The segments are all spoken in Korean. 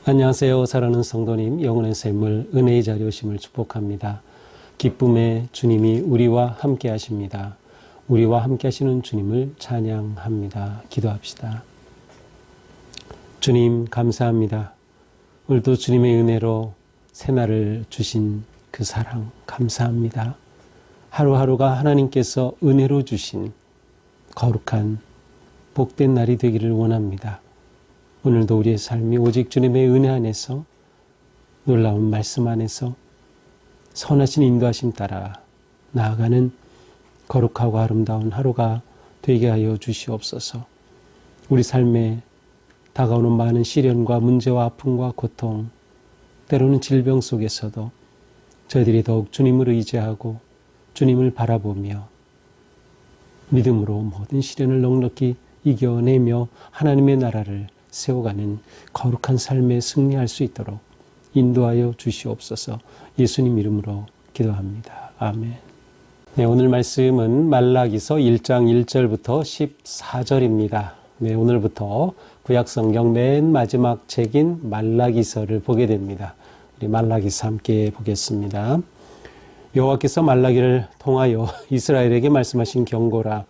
안녕하세요. 사랑하는 성도님, 영혼의 샘물, 은혜의 자리에 오심을 축복합니다. 기쁨의 주님이 우리와 함께 하십니다. 우리와 함께 하시는 주님을 찬양합니다. 기도합시다. 주님 감사합니다. 오늘도 주님의 은혜로 새날을 주신 그 사랑 감사합니다. 하루하루가 하나님께서 은혜로 주신 거룩한 복된 날이 되기를 원합니다. 오늘도 우리의 삶이 오직 주님의 은혜 안에서, 놀라운 말씀 안에서 선하신 인도하심 따라 나아가는 거룩하고 아름다운 하루가 되게 하여 주시옵소서. 우리 삶에 다가오는 많은 시련과 문제와 아픔과 고통, 때로는 질병 속에서도 저희들이 더욱 주님을 의지하고 주님을 바라보며 믿음으로 모든 시련을 넉넉히 이겨내며 하나님의 나라를 세워가는 거룩한 삶에 승리할 수 있도록 인도하여 주시옵소서. 예수님 이름으로 기도합니다. 아멘. 네, 오늘 말씀은 말라기서 1장 1절부터 14절입니다. 네, 오늘부터 구약성경 맨 마지막 책인 말라기서를 보게 됩니다. 우리 말라기서 함께 보겠습니다. 여호와께서 말라기를 통하여 이스라엘에게 말씀하신 경고라.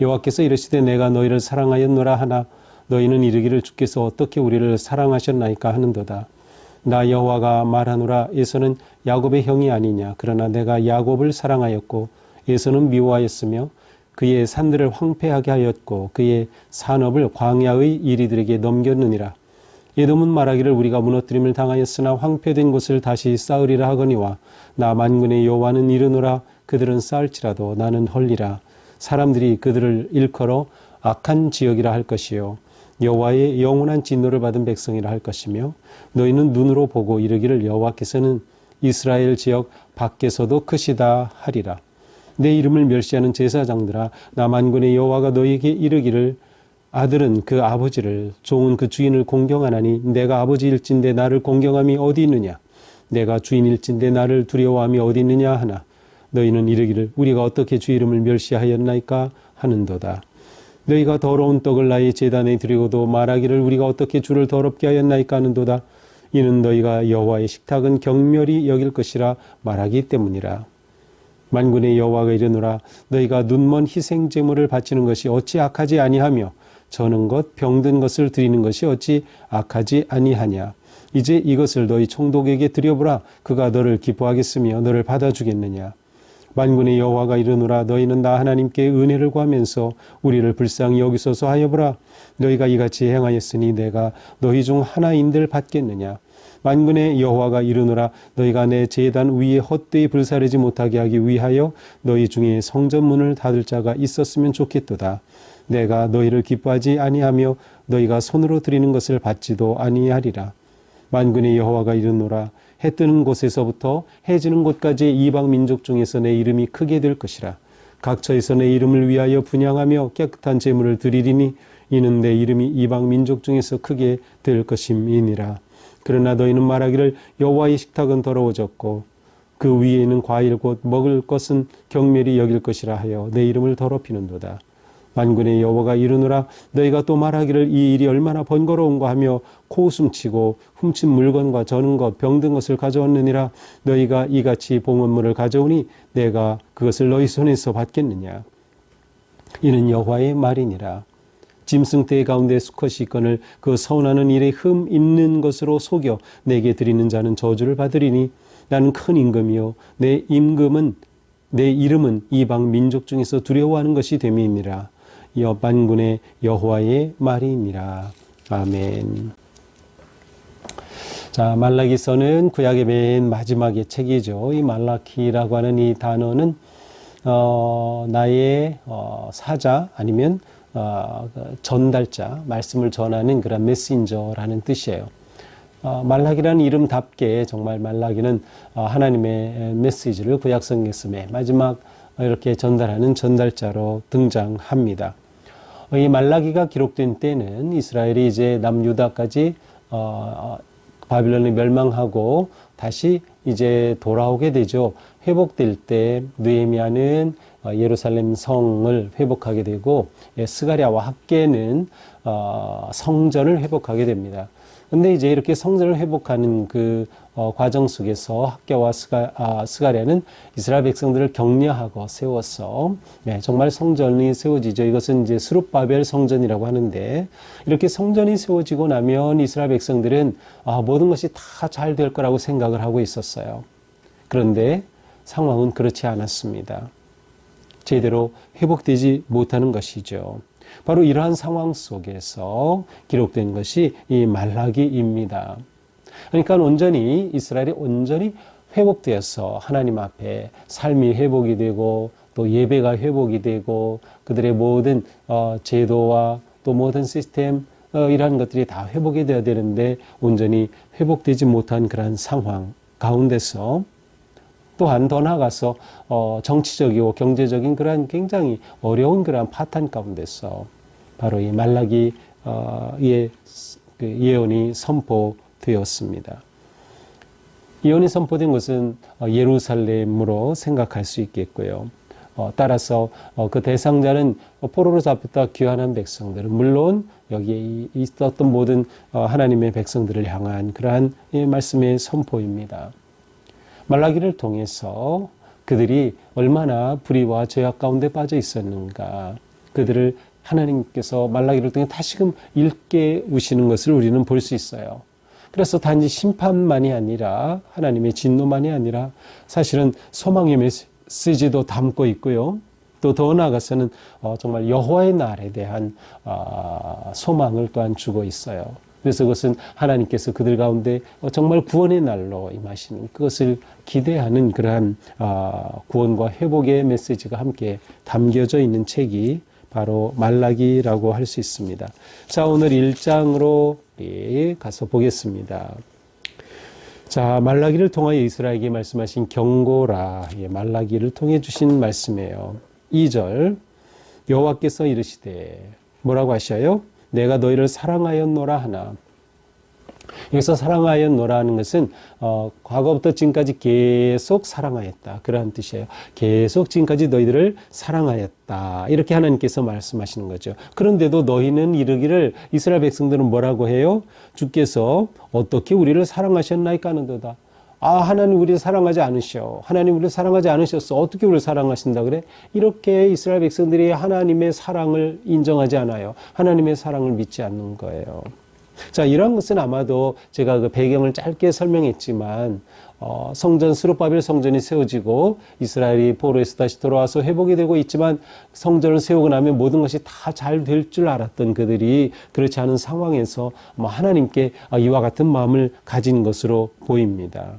여호와께서 이르시되 내가 너희를 사랑하였노라 하나 너희는 이르기를 주께서 어떻게 우리를 사랑하셨나이까 하는도다. 나 여호와가 말하노라. 에서는 야곱의 형이 아니냐. 그러나 내가 야곱을 사랑하였고 에서는 미워하였으며 그의 산들을 황폐하게 하였고 그의 산업을 광야의 이리들에게 넘겼느니라. 에돔은 말하기를 우리가 무너뜨림을 당하였으나 황폐된 곳을 다시 쌓으리라 하거니와 나 만군의 여호와는 이르노라. 그들은 쌓을지라도 나는 헐리라. 사람들이 그들을 일컬어 악한 지역이라 할 것이요 여호와의 영원한 진노를 받은 백성이라 할 것이며 너희는 눈으로 보고 이르기를 여호와께서는 이스라엘 지역 밖에서도 크시다 하리라. 내 이름을 멸시하는 제사장들아 나 만군의 여호와가 너희에게 이르기를 아들은 그 아버지를 종은 그 주인을 공경하나니 내가 아버지일진데 나를 공경함이 어디 있느냐. 내가 주인일진데 나를 두려워함이 어디 있느냐 하나 너희는 이르기를 우리가 어떻게 주 이름을 멸시하였나이까 하는도다. 너희가 더러운 떡을 나의 제단에 드리고도 말하기를 우리가 어떻게 주를 더럽게 하였나이까 하는도다. 이는 너희가 여호와의 식탁은 경멸히 여길 것이라 말하기 때문이라. 만군의 여호와가 이르노라. 너희가 눈먼 희생 제물을 바치는 것이 어찌 악하지 아니하며 저는 것 병든 것을 드리는 것이 어찌 악하지 아니하냐. 이제 이것을 너희 총독에게 드려보라. 그가 너를 기뻐하겠으며 너를 받아주겠느냐. 만군의 여호와가 이르노라. 너희는 나 하나님께 은혜를 구하면서 우리를 불쌍히 여기소서 하여보라. 너희가 이같이 행하였으니 내가 너희 중 하나인들 받겠느냐. 만군의 여호와가 이르노라. 너희가 내 제단 위에 헛되이 불사르지 못하게 하기 위하여 너희 중에 성전문을 닫을 자가 있었으면 좋겠도다. 내가 너희를 기뻐하지 아니하며 너희가 손으로 드리는 것을 받지도 아니하리라. 만군의 여호와가 이르노라. 해 뜨는 곳에서부터 해 지는 곳까지 이방 민족 중에서 내 이름이 크게 될 것이라. 각처에서 내 이름을 위하여 분향하며 깨끗한 제물을 드리리니 이는 내 이름이 이방 민족 중에서 크게 될 것임이니라. 그러나 너희는 말하기를 여호와의 식탁은 더러워졌고 그 위에 있는 과일 곧 먹을 것은 경멸히 여길 것이라 하여 내 이름을 더럽히는도다. 만군의 여호와가 이르노라. 너희가 또 말하기를 이 일이 얼마나 번거로운가 하며 코웃음치고 훔친 물건과 저는 것 병든 것을 가져왔느니라. 너희가 이같이 봉헌물을 가져오니 내가 그것을 너희 손에서 받겠느냐. 이는 여호와의 말이니라. 짐승떼 가운데 수컷이 있거늘 그 서운하는 일에 흠 있는 것으로 속여 내게 드리는 자는 저주를 받으리니 나는 큰 임금이요 내 이름은 이방 민족 중에서 두려워하는 것이 됨이니라. 만군의 여호와의 말이니라. 아멘. 자, 말라기서는 구약의 맨 마지막의 책이죠. 이 말라키라고 하는 이 단어는 나의 사자 아니면 전달자, 말씀을 전하는 그런 메신저라는 뜻이에요. 말라기라는 이름답게 정말 말라기는 하나님의 메시지를 구약성경에서 마지막 이렇게 전달하는 전달자로 등장합니다. 이 말라기가 기록된 때는 이스라엘이 이제 남유다까지 바빌론에 멸망하고 다시 이제 돌아오게 되죠. 회복될 때 느헤미야는 예루살렘 성을 회복하게 되고 스가랴와 학개는 성전을 회복하게 됩니다. 근데 이제 이렇게 성전을 회복하는 그 과정 속에서 학교와 스가랴는 이스라엘 백성들을 격려하고 세워서 정말 성전이 세워지죠. 이것은 이제 스룹바벨 성전이라고 하는데 이렇게 성전이 세워지고 나면 이스라엘 백성들은 모든 것이 다 잘 될 거라고 생각을 하고 있었어요. 그런데 상황은 그렇지 않았습니다. 제대로 회복되지 못하는 것이죠. 바로 이러한 상황 속에서 기록된 것이 이 말라기입니다. 그러니까 이스라엘이 온전히 회복되어서 하나님 앞에 삶이 회복이 되고 또 예배가 회복이 되고 그들의 모든 제도와 또 모든 시스템 이러한 것들이 다 회복이 되어야 되는데 온전히 회복되지 못한 그러한 상황 가운데서 또한 더 나아가서 정치적이고 경제적인 그러한 굉장히 어려운 그러한 파탄 가운데서 바로 이 말라기의 그 예언이 선포되었습니다. 예언이 선포된 것은 예루살렘으로 생각할 수 있겠고요. 따라서 그 대상자는 포로로 잡혔다 귀환한 백성들은 물론 여기에 있었던 모든 하나님의 백성들을 향한 그러한 말씀의 선포입니다. 말라기를 통해서 그들이 얼마나 불의와 죄악 가운데 빠져 있었는가, 그들을 하나님께서 말라기를 통해 다시금 일깨우시는 것을 우리는 볼 수 있어요. 그래서 단지 심판만이 아니라 하나님의 진노만이 아니라 사실은 소망의 메시지도 담고 있고요. 또 더 나아가서는 정말 여호와의 날에 대한 소망을 또한 주고 있어요. 그래서 그것은 하나님께서 그들 가운데 정말 구원의 날로 임하시는 그것을 기대하는 그러한 구원과 회복의 메시지가 함께 담겨져 있는 책이 바로 말라기라고 할 수 있습니다. 자, 오늘 1장으로 가서 보겠습니다. 자, 말라기를 통하여 이스라엘에게 말씀하신 경고라, 말라기를 통해 주신 말씀이에요. 2절, 여호와께서 이르시되 뭐라고 하셔요? 내가 너희를 사랑하였노라 하나. 여기서 사랑하였노라 하는 것은 과거부터 지금까지 계속 사랑하였다, 그러한 뜻이에요. 계속 지금까지 너희들을 사랑하였다, 이렇게 하나님께서 말씀하시는 거죠. 그런데도 너희는 이르기를, 이스라엘 백성들은 뭐라고 해요? 주께서 어떻게 우리를 사랑하셨나이까 하는도다. 하나님 우리를 사랑하지 않으셔. 하나님 우리를 사랑하지 않으셨어. 어떻게 우리를 사랑하신다 그래? 이렇게 이스라엘 백성들이 하나님의 사랑을 인정하지 않아요. 하나님의 사랑을 믿지 않는 거예요. 자, 이러한 것은 아마도 제가 그 배경을 짧게 설명했지만 성전 스룹바벨 성전이 세워지고 이스라엘이 포로에서 다시 돌아와서 회복이 되고 있지만 성전을 세우고 나면 모든 것이 다 잘 될 줄 알았던 그들이 그렇지 않은 상황에서 하나님께 이와 같은 마음을 가진 것으로 보입니다.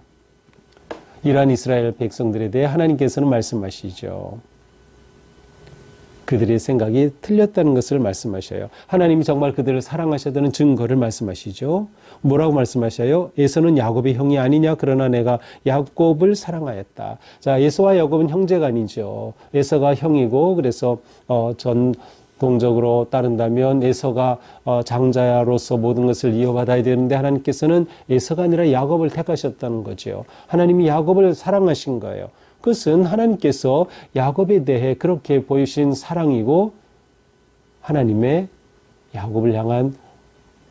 이러한 이스라엘 백성들에 대해 하나님께서는 말씀하시죠. 그들의 생각이 틀렸다는 것을 말씀하셔요. 하나님이 정말 그들을 사랑하셨다는 증거를 말씀하시죠. 뭐라고 말씀하셔요? 에서는 야곱의 형이 아니냐, 그러나 내가 야곱을 사랑하였다. 자, 에서와 야곱은 형제가 아니죠. 에서가 형이고, 그래서 전동적으로 따른다면 에서가 장자로서 모든 것을 이어받아야 되는데 하나님께서는 에서가 아니라 야곱을 택하셨다는 거죠. 하나님이 야곱을 사랑하신 거예요. 그것은 하나님께서 야곱에 대해 그렇게 보이신 사랑이고 하나님의 야곱을 향한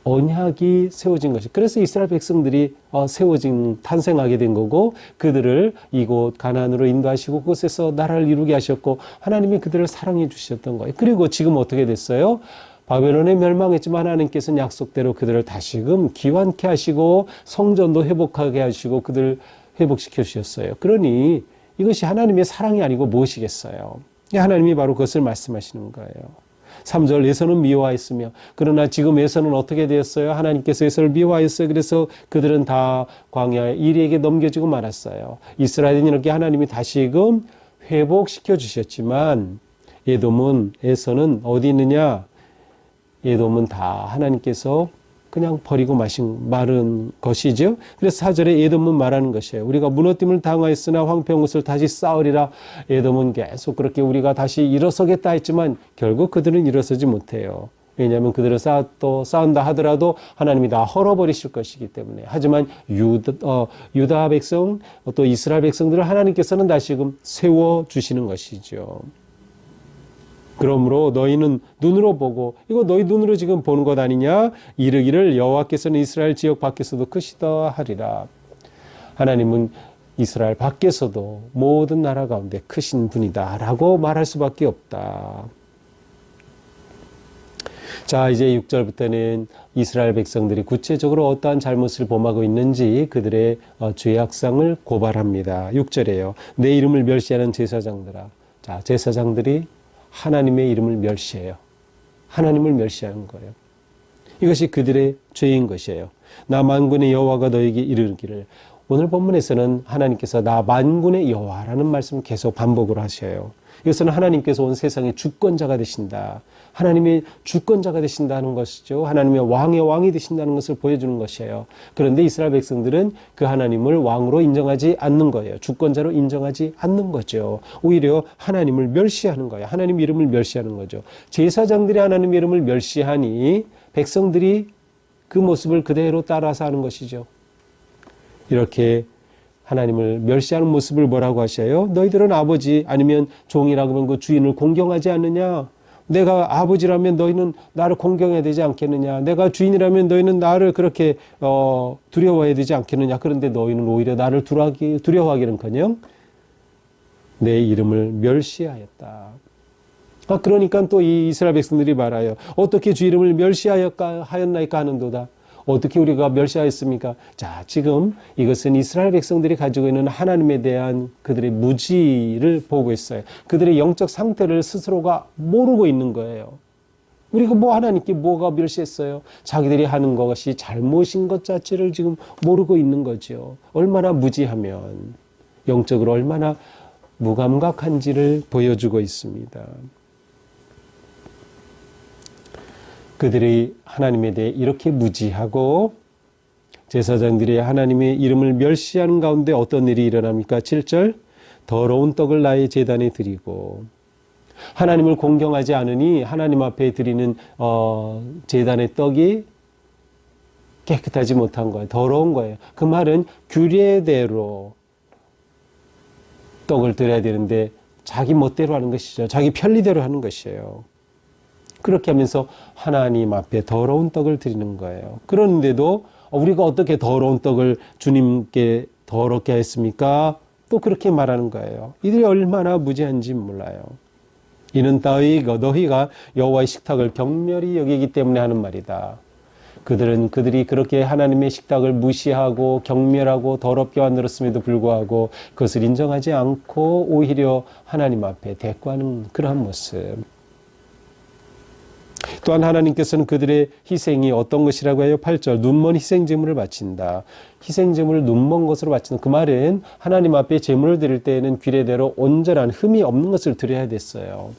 언약이 세워진 것이, 그래서 이스라엘 백성들이 탄생하게 된 거고, 그들을 이곳 가나안으로 인도하시고 그곳에서 나라를 이루게 하셨고 하나님이 그들을 사랑해 주셨던 거예요. 그리고 지금 어떻게 됐어요? 바벨론에 멸망했지만 하나님께서는 약속대로 그들을 다시금 기환케 하시고 성전도 회복하게 하시고 그들을 회복시켜 주셨어요. 그러니 이것이 하나님의 사랑이 아니고 무엇이겠어요? 하나님이 바로 그것을 말씀하시는 거예요. 3절, 에서는 미워하였으며, 그러나 지금 에서는 어떻게 되었어요? 하나님께서 에서를 미워하였어요. 그래서 그들은 다 광야의 이리에게 넘겨지고 말았어요. 이스라엘은 이렇게 하나님이 다시금 회복시켜 주셨지만 에서는 어디 있느냐? 에돔은 다 하나님께서 그냥 버리고 마른 것이죠. 그래서 4절에 에돔은 말하는 것이에요. 우리가 무너짐을 당하였으나 황폐한 곳을 다시 쌓으리라. 에돔은 계속 그렇게 우리가 다시 일어서겠다 했지만 결국 그들은 일어서지 못해요. 왜냐하면 그들을 쌓은다 하더라도 하나님이 다 헐어버리실 것이기 때문에. 하지만 유다 백성, 또 이스라엘 백성들을 하나님께서는 다시금 세워주시는 것이죠. 그러므로 너희는 눈으로 보고 이거 너희 눈으로 지금 보는 것 아니냐? 이르기를 여호와께서는 이스라엘 지역 밖에서도 크시다 하리라. 하나님은 이스라엘 밖에서도 모든 나라 가운데 크신 분이다 라고 말할 수밖에 없다. 자, 이제 6절부터는 이스라엘 백성들이 구체적으로 어떠한 잘못을 범하고 있는지 그들의 죄악상을 고발합니다. 6절에요. 내 이름을 멸시하는 제사장들아. 자, 제사장들이 하나님의 이름을 멸시해요. 하나님을 멸시하는 거예요. 이것이 그들의 죄인 것이에요. 나 만군의 여호와가 너에게 이르기를. 오늘 본문에서는 하나님께서 나 만군의 여호와라는 말씀을 계속 반복을 하셔요. 이것은 하나님께서 온 세상의 주권자가 되신다. 하나님의 주권자가 되신다는 것이죠. 하나님의 왕의 왕이 되신다는 것을 보여주는 것이에요. 그런데 이스라엘 백성들은 그 하나님을 왕으로 인정하지 않는 거예요. 주권자로 인정하지 않는 거죠. 오히려 하나님을 멸시하는 거예요. 하나님 이름을 멸시하는 거죠. 제사장들이 하나님 이름을 멸시하니 백성들이 그 모습을 그대로 따라서 하는 것이죠. 이렇게 하나님을 멸시하는 모습을 뭐라고 하셔요? 너희들은 아버지 아니면 종이라고 하면 그 주인을 공경하지 않느냐? 내가 아버지라면 너희는 나를 공경해야 되지 않겠느냐? 내가 주인이라면 너희는 나를 그렇게 두려워해야 되지 않겠느냐? 그런데 너희는 오히려 나를 두려워하기는커녕 내 이름을 멸시하였다. 그러니까 또 이 이스라엘 백성들이 말하여 어떻게 주 이름을 멸시하였나이까 하는도다. 어떻게 우리가 멸시하였습니까? 자, 지금 이것은 이스라엘 백성들이 가지고 있는 하나님에 대한 그들의 무지를 보고 있어요. 그들의 영적 상태를 스스로가 모르고 있는 거예요. 우리가 하나님께 뭐가 멸시했어요? 자기들이 하는 것이 잘못인 것 자체를 지금 모르고 있는 거죠. 얼마나 무지하면 영적으로 얼마나 무감각한지를 보여주고 있습니다. 그들이 하나님에 대해 이렇게 무지하고 제사장들이 하나님의 이름을 멸시하는 가운데 어떤 일이 일어납니까? 7절 더러운 떡을 나의 제단에 드리고 하나님을 공경하지 않으니 하나님 앞에 드리는 제단의 떡이 깨끗하지 못한 거예요. 더러운 거예요. 그 말은 규례대로 떡을 드려야 되는데 자기 멋대로 하는 것이죠. 자기 편리대로 하는 것이에요. 그렇게 하면서 하나님 앞에 더러운 떡을 드리는 거예요. 그런데도 우리가 어떻게 더러운 떡을 주님께 더럽게 했습니까? 또 그렇게 말하는 거예요. 이들이 얼마나 무지한지 몰라요. 이는 너희가 여호와의 식탁을 경멸히 여기기 때문에 하는 말이다. 그들이 그렇게 하나님의 식탁을 무시하고 경멸하고 더럽게 만들었음에도 불구하고 그것을 인정하지 않고 오히려 하나님 앞에 대꾸하는 그러한 모습. 또한 하나님께서는 그들의 희생이 어떤 것이라고 해요? 8절 눈먼 희생제물을 바친다. 희생제물을 눈먼 것으로 바치는 그 말은 하나님 앞에 제물을 드릴 때에는 규례대로 온전한 흠이 없는 것을 드려야 됐어요.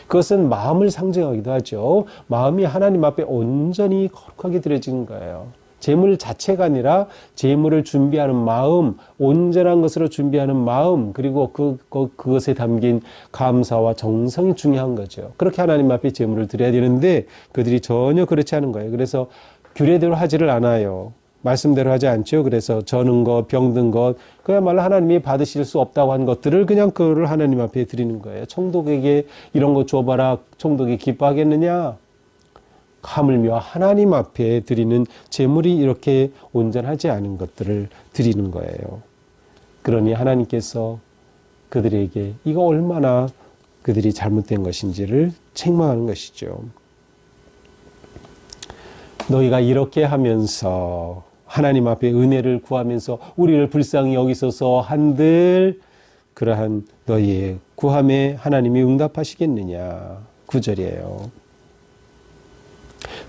그것은 마음을 상징하기도 하죠. 마음이 하나님 앞에 온전히 거룩하게 드려진 거예요. 제물 자체가 아니라 제물을 준비하는 마음, 온전한 것으로 준비하는 마음, 그리고 그것에 담긴 감사와 정성이 중요한 거죠. 그렇게 하나님 앞에 제물을 드려야 되는데 그들이 전혀 그렇지 않은 거예요. 그래서 규례대로 하지를 않아요. 말씀대로 하지 않죠. 그래서 저는 것, 병든 것, 그야말로 하나님이 받으실 수 없다고 한 것들을 그냥 그거를 하나님 앞에 드리는 거예요. 총독에게 이런 거 줘봐라. 총독이 기뻐하겠느냐? 하물며 하나님 앞에 드리는 제물이 이렇게 온전하지 않은 것들을 드리는 거예요. 그러니 하나님께서 그들에게 이거 얼마나 그들이 잘못된 것인지를 책망하는 것이죠. 너희가 이렇게 하면서 하나님 앞에 은혜를 구하면서 우리를 불쌍히 여기소서 한들 그러한 너희의 구함에 하나님이 응답하시겠느냐. 9절이에요.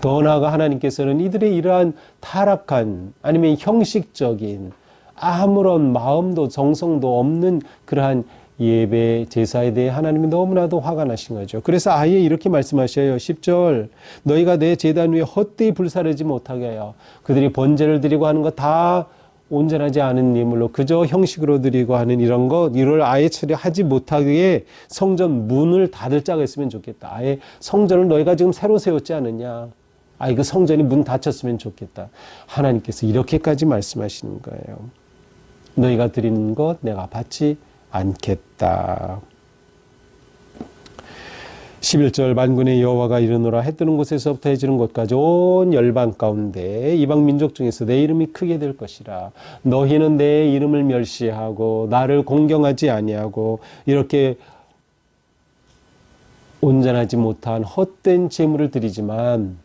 더 나아가 하나님께서는 이들의 이러한 타락한 아니면 형식적인 아무런 마음도 정성도 없는 그러한 예배 제사에 대해 하나님이 너무나도 화가 나신 거죠. 그래서 아예 이렇게 말씀하셔요. 10절 너희가 내 제단 위에 헛되이 불사르지 못하게 하여 그들이 번제를 드리고 하는 거 다 온전하지 않은 예물로 그저 형식으로 드리고 하는 이를 아예 처리하지 못하게 성전 문을 닫을 자가 있으면 좋겠다. 아예 성전을 너희가 지금 새로 세웠지 않느냐. 그 성전이 문 닫혔으면 좋겠다. 하나님께서 이렇게까지 말씀하시는 거예요. 너희가 드리는 것 내가 받지 않겠다. 11절 만군의 여호와가 이르노라 해 뜨는 곳에서부터 해 지는 곳까지 온 열방 가운데 이방 민족 중에서 내 이름이 크게 될 것이라. 너희는 내 이름을 멸시하고 나를 공경하지 아니하고 이렇게 온전하지 못한 헛된 제물을 드리지만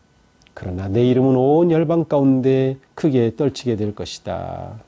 그러나 내 이름은 온 열방 가운데 크게 떨치게 될 것이다.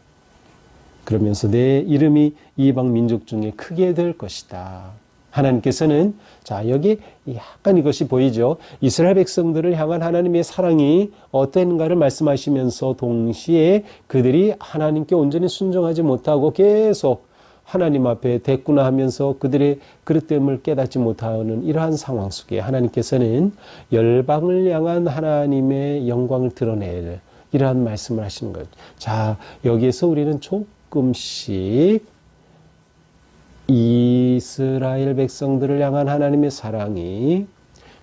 그러면서 내 이름이 이방 민족 중에 크게 될 것이다. 하나님께서는 자 여기 약간 이것이 보이죠. 이스라엘 백성들을 향한 하나님의 사랑이 어땠는가를 말씀하시면서 동시에 그들이 하나님께 온전히 순종하지 못하고 계속 하나님 앞에 대꾸나 하면서 그들의 그릇됨을 깨닫지 못하는 이러한 상황 속에 하나님께서는 열방을 향한 하나님의 영광을 드러낼 이러한 말씀을 하시는 거죠. 자 여기에서 우리는 조금씩 이스라엘 백성들을 향한 하나님의 사랑이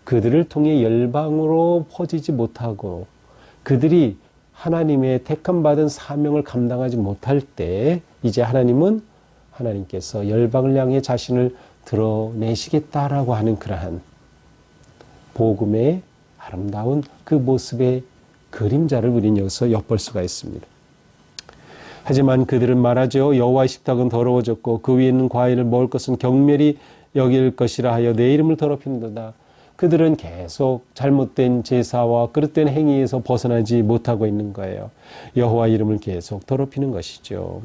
그들을 통해 열방으로 퍼지지 못하고 그들이 하나님의 택함받은 사명을 감당하지 못할 때 이제 하나님께서 열방을 향해 자신을 드러내시겠다라고 하는 그러한 복음의 아름다운 그 모습의 그림자를 우리는 여기서 엿볼 수가 있습니다. 하지만 그들은 말하죠. 여호와의 식탁은 더러워졌고 그 위에 있는 과일을 먹을 것은 경멸이 여길 것이라 하여 내 이름을 더럽히는도다. 그들은 계속 잘못된 제사와 그릇된 행위에서 벗어나지 못하고 있는 거예요. 여호와 이름을 계속 더럽히는 것이죠.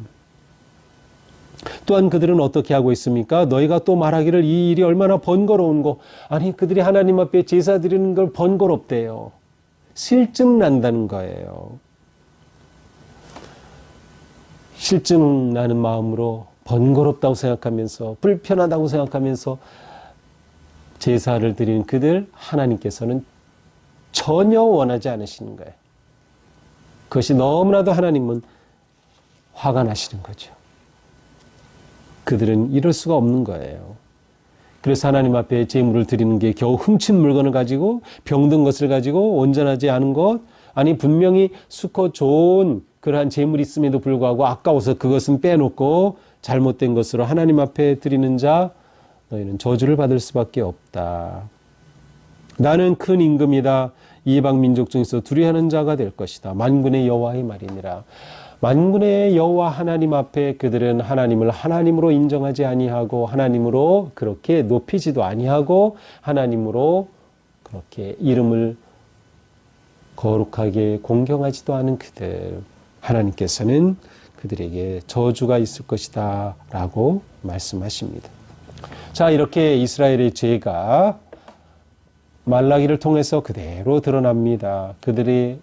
또한 그들은 어떻게 하고 있습니까? 너희가 또 말하기를 이 일이 얼마나 번거로운고. 아니 그들이 하나님 앞에 제사 드리는 걸 번거롭대요. 실증 난다는 거예요. 실증 나는 마음으로 번거롭다고 생각하면서 불편하다고 생각하면서 제사를 드리는 그들 하나님께서는 전혀 원하지 않으시는 거예요. 그것이 너무나도 하나님은 화가 나시는 거죠. 그들은 이럴 수가 없는 거예요. 그래서 하나님 앞에 제물을 드리는 게 겨우 훔친 물건을 가지고 병든 것을 가지고 온전하지 않은 것 아니 분명히 수컷 좋은 그러한 제물이 있음에도 불구하고 아까워서 그것은 빼놓고 잘못된 것으로 하나님 앞에 드리는 자 너희는 저주를 받을 수밖에 없다. 나는 큰 임금이다. 이방 민족 중에서 두려워하는 자가 될 것이다. 만군의 여호와의 말이니라. 만군의 여호와 하나님 앞에 그들은 하나님을 하나님으로 인정하지 아니하고 하나님으로 그렇게 높이지도 아니하고 하나님으로 그렇게 이름을 거룩하게 공경하지도 않은 그들 하나님께서는 그들에게 저주가 있을 것이다 라고 말씀하십니다. 자 이렇게 이스라엘의 죄가 말라기를 통해서 그대로 드러납니다. 그들이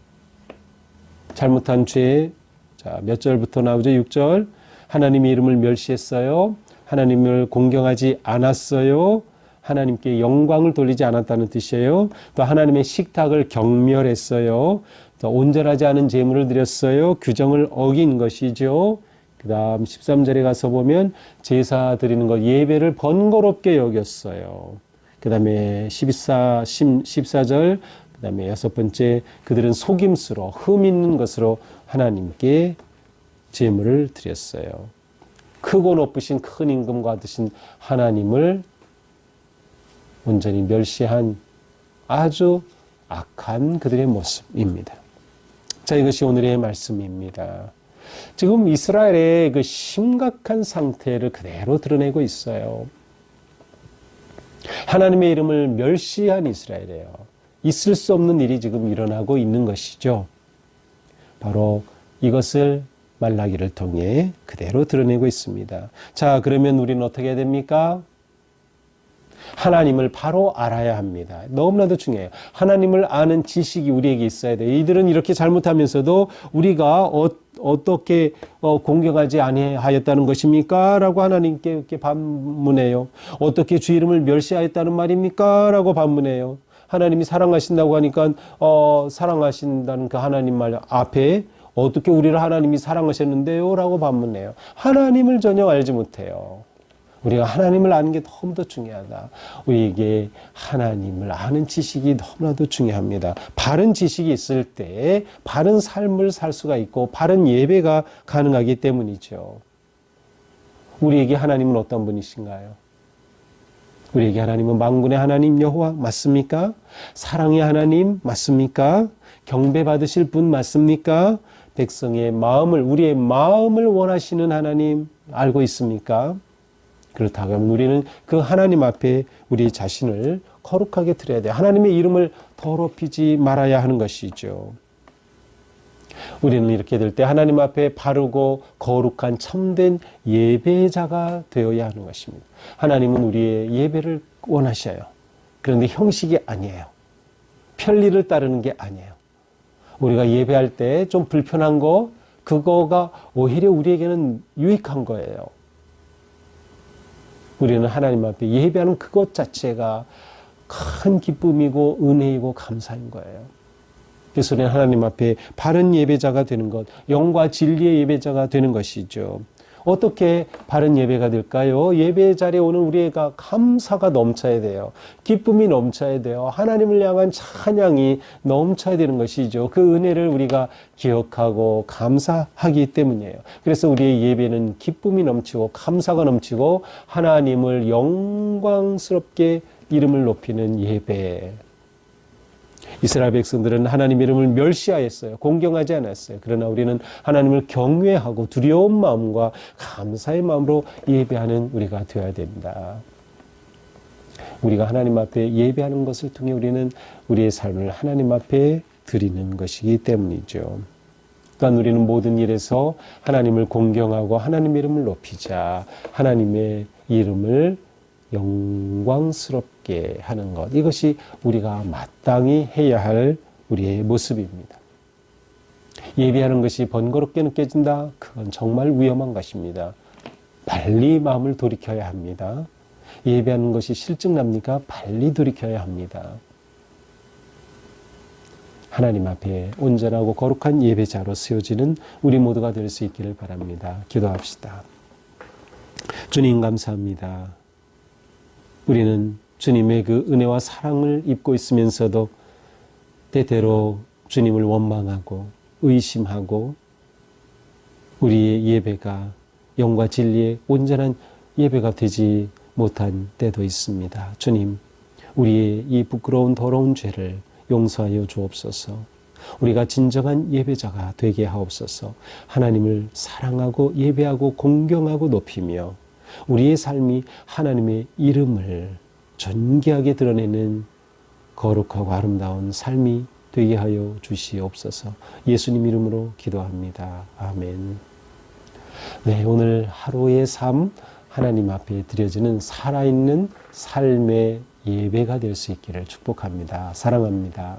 잘못한 죄 자, 몇 절부터 나오죠? 6절 하나님의 이름을 멸시했어요. 하나님을 공경하지 않았어요. 하나님께 영광을 돌리지 않았다는 뜻이에요. 또 하나님의 식탁을 경멸했어요. 또 온전하지 않은 제물을 드렸어요. 규정을 어긴 것이죠. 그 다음 13절에 가서 보면 제사 드리는 것 예배를 번거롭게 여겼어요. 그 다음에 14절 그 다음에 6번째 그들은 속임수로 흠 있는 것으로 하나님께 제물을 드렸어요. 크고 높으신 큰 임금과 같으신 하나님을 온전히 멸시한 아주 악한 그들의 모습입니다. 자, 이것이 오늘의 말씀입니다. 지금 이스라엘의 그 심각한 상태를 그대로 드러내고 있어요. 하나님의 이름을 멸시한 이스라엘이에요. 있을 수 없는 일이 지금 일어나고 있는 것이죠. 바로 이것을 말라기를 통해 그대로 드러내고 있습니다. 자, 그러면 우리는 어떻게 해야 됩니까? 하나님을 바로 알아야 합니다. 너무나도 중요해요. 하나님을 아는 지식이 우리에게 있어야 돼요. 이들은 이렇게 잘못하면서도 우리가 어떻게 공경하지 아니하였다는 것입니까? 라고 하나님께 이렇게 반문해요. 어떻게 주 이름을 멸시하였다는 말입니까? 라고 반문해요. 하나님이 사랑하신다고 하니까 사랑하신다는 그 하나님 말 앞에 어떻게 우리를 하나님이 사랑하셨는데요? 라고 반문해요. 하나님을 전혀 알지 못해요. 우리가 하나님을 아는 게 너무도 중요하다. 우리에게 하나님을 아는 지식이 너무나도 중요합니다. 바른 지식이 있을 때 바른 삶을 살 수가 있고 바른 예배가 가능하기 때문이죠. 우리에게 하나님은 어떤 분이신가요? 우리에게 하나님은 만군의 하나님 여호와 맞습니까? 사랑의 하나님 맞습니까? 경배받으실 분 맞습니까? 백성의 마음을, 우리의 마음을 원하시는 하나님 알고 있습니까? 그렇다면 우리는 그 하나님 앞에 우리 자신을 거룩하게 드려야 돼요. 하나님의 이름을 더럽히지 말아야 하는 것이죠. 우리는 이렇게 될 때 하나님 앞에 바르고 거룩한 참된 예배자가 되어야 하는 것입니다. 하나님은 우리의 예배를 원하셔요. 그런데 형식이 아니에요. 편리를 따르는 게 아니에요. 우리가 예배할 때 좀 불편한 거, 그거가 오히려 우리에게는 유익한 거예요. 우리는 하나님 앞에 예배하는 그것 자체가 큰 기쁨이고 은혜이고 감사인 거예요. 그래서 우리는 하나님 앞에 바른 예배자가 되는 것, 영과 진리의 예배자가 되는 것이죠. 어떻게 바른 예배가 될까요? 예배 자리에 오는 우리가 감사가 넘쳐야 돼요. 기쁨이 넘쳐야 돼요. 하나님을 향한 찬양이 넘쳐야 되는 것이죠. 그 은혜를 우리가 기억하고 감사하기 때문이에요. 그래서 우리의 예배는 기쁨이 넘치고 감사가 넘치고 하나님을 영광스럽게 이름을 높이는 예배. 이스라엘 백성들은 하나님 이름을 멸시하였어요. 공경하지 않았어요. 그러나 우리는 하나님을 경외하고 두려운 마음과 감사의 마음으로 예배하는 우리가 되어야 됩니다. 우리가 하나님 앞에 예배하는 것을 통해 우리는 우리의 삶을 하나님 앞에 드리는 것이기 때문이죠. 또한 우리는 모든 일에서 하나님을 공경하고 하나님의 이름을 높이자. 하나님의 이름을 영광스럽게 하는 것, 이것이 우리가 마땅히 해야 할 우리의 모습입니다. 예배하는 것이 번거롭게 느껴진다? 그건 정말 위험한 것입니다. 빨리 마음을 돌이켜야 합니다. 예배하는 것이 실증납니까? 빨리 돌이켜야 합니다. 하나님 앞에 온전하고 거룩한 예배자로 세워지는 우리 모두가 될 수 있기를 바랍니다. 기도합시다. 주님 감사합니다. 우리는 주님의 그 은혜와 사랑을 입고 있으면서도 때때로 주님을 원망하고 의심하고 우리의 예배가 영과 진리의 온전한 예배가 되지 못한 때도 있습니다. 주님, 우리의 이 부끄러운 더러운 죄를 용서하여 주옵소서. 우리가 진정한 예배자가 되게 하옵소서. 하나님을 사랑하고 예배하고 공경하고 높이며 우리의 삶이 하나님의 이름을 존귀하게 드러내는 거룩하고 아름다운 삶이 되게 하여 주시옵소서. 예수님 이름으로 기도합니다. 아멘. 네, 오늘 하루의 삶 하나님 앞에 드려지는 살아있는 삶의 예배가 될 수 있기를 축복합니다. 사랑합니다.